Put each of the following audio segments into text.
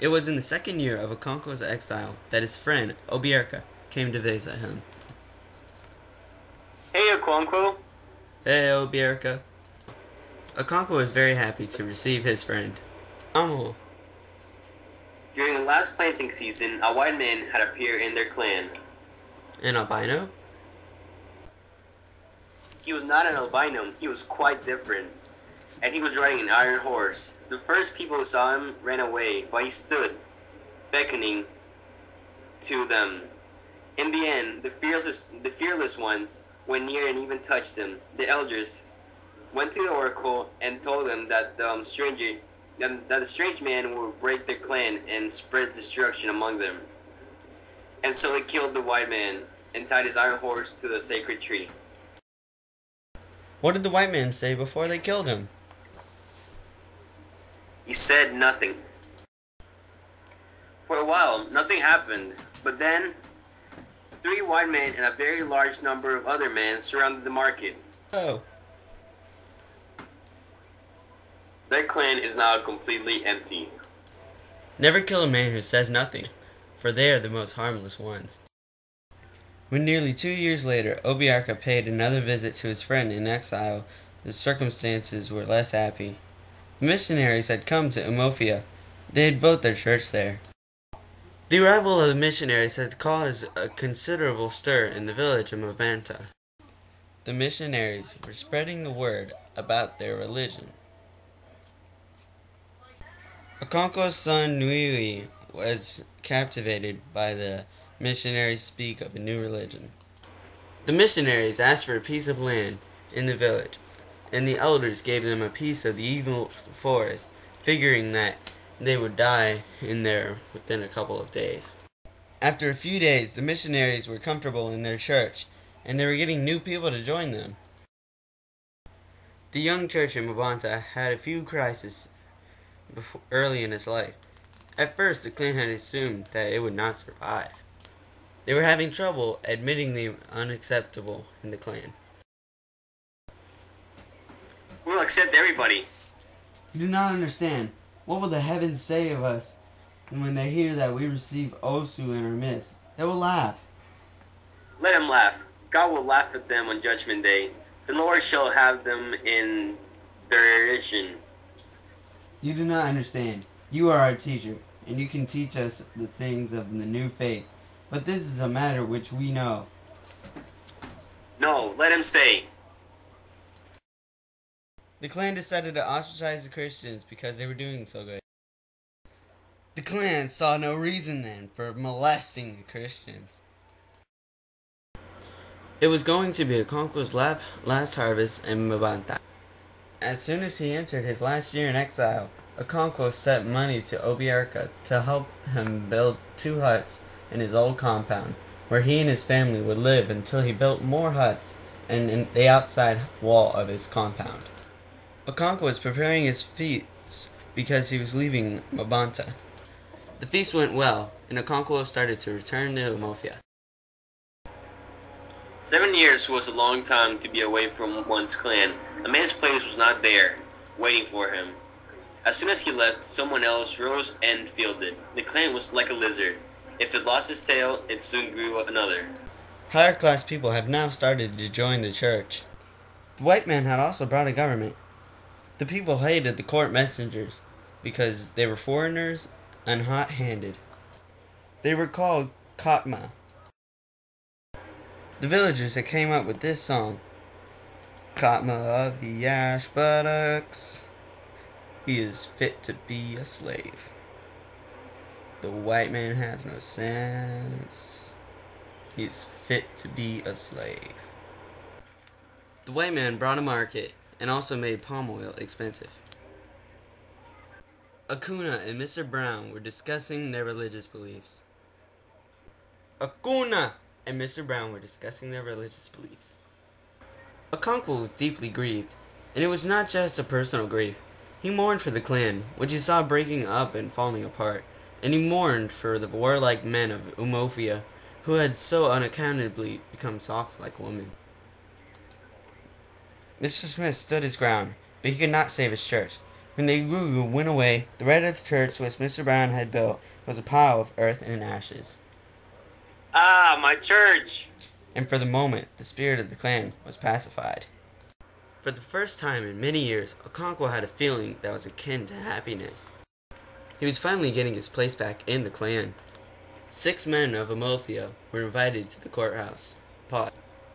It was in the second year of Okonkwo's exile that his friend, Obiarka, came to visit him. Hey, Okonkwo. Hey, Obiarka. Okonkwo was very happy to receive his friend. Amo. During the last planting season, a white man had appeared in their clan. An albino? He was not an albino, he was quite different. And he was riding an iron horse. The first people who saw him ran away, but he stood, beckoning to them. In the end, the fearless ones went near and even touched him. The elders went to the oracle and told them that the strange man would break their clan and spread destruction among them. And so they killed the white man and tied his iron horse to the sacred tree. What did the white man say before they killed him? He said nothing. For a while, nothing happened, but then 3 white men and a very large number of other men surrounded the market. Oh. Their clan is now completely empty. Never kill a man who says nothing, for they are the most harmless ones. When nearly 2 years later, Obiarka paid another visit to his friend in exile, the circumstances were less happy. The missionaries had come to Umofia. They had built their church there. The arrival of the missionaries had caused a considerable stir in the village of Mabanta. The missionaries were spreading the word about their religion. Okonkwo's son Nui was captivated by the missionaries speak of a new religion. The missionaries asked for a piece of land in the village, and the elders gave them a piece of the evil forest, figuring that they would die in there within a couple of days. After a few days, the missionaries were comfortable in their church, and they were getting new people to join them. The young church in Mabanta had a few crises early in its life. At first, the clan had assumed that it would not survive. They were having trouble admitting the unacceptable in the clan. We'll accept everybody. You do not understand. What will the heavens say of us when they hear that we receive Osu in our midst? They will laugh. Let them laugh. God will laugh at them on Judgment Day. The Lord shall have them in derision. You do not understand. You are our teacher, and you can teach us the things of the new faith. But this is a matter which we know. No, let him stay. The clan decided to ostracize the Christians because they were doing so good. The clan saw no reason then for molesting the Christians. It was going to be Okonkwo's last harvest in Mabanta. As soon as he entered his last year in exile, Okonkwo sent money to Obiarka to help him build 2 huts in his old compound, where he and his family would live until he built more huts in the outside wall of his compound. Okonkwo was preparing his feast because he was leaving Mabanta. The feast went well, and Okonkwo started to return to Umofia. 7 years was a long time to be away from one's clan. A man's place was not there, waiting for him. As soon as he left, someone else rose and filled it. The clan was like a lizard. If it lost its tail, it soon grew another. Higher class people have now started to join the church. The white man had also brought a government. The people hated the court messengers because they were foreigners and hot-handed. They were called Khatma. The villagers that came up with this song, Khatma of the ash buttocks, he is fit to be a slave. The white man has no sense. He is fit to be a slave. The white man brought a market and also made palm oil expensive. Akuna and Mr. Brown were discussing their religious beliefs. Okonkwo was deeply grieved, and it was not just a personal grief. He mourned for the clan, which he saw breaking up and falling apart, and he mourned for the warlike men of Umofia, who had so unaccountably become soft like women. Mr. Smith stood his ground, but he could not save his church. When the guru went away, the red of the church which Mr. Brown had built was a pile of earth and ashes. Ah, my church! And for the moment, the spirit of the clan was pacified. For the first time in many years, Okonkwo had a feeling that was akin to happiness. He was finally getting his place back in the clan. 6 men of Amofia were invited to the courthouse,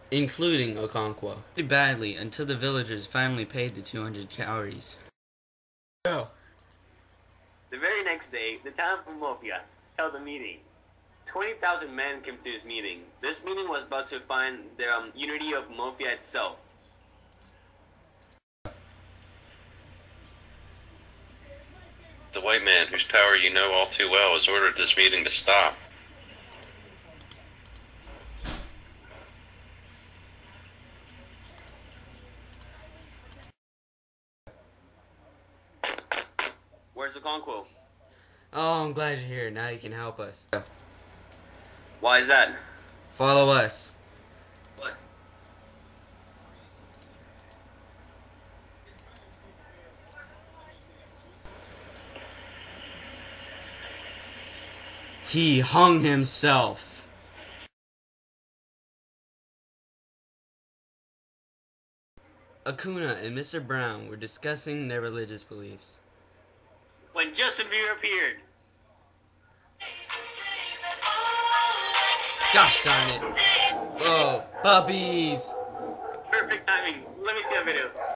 including Okonkwo. He did badly until the villagers finally paid the 200 cowries. The very next day, the town of Mofia held a meeting. 20,000 men came to this meeting. This meeting was about to find the unity of Mofia itself. The white man, whose power you know all too well, has ordered this meeting to stop. Where's Okonkwo? Oh, I'm glad you're here. Now you can help us. Why is that? Follow us. What? He hung himself. Akuna and Mr. Brown were discussing their religious beliefs. When Justin Bieber appeared. Gosh darn it. Whoa, puppies. Perfect timing. Let me see that video.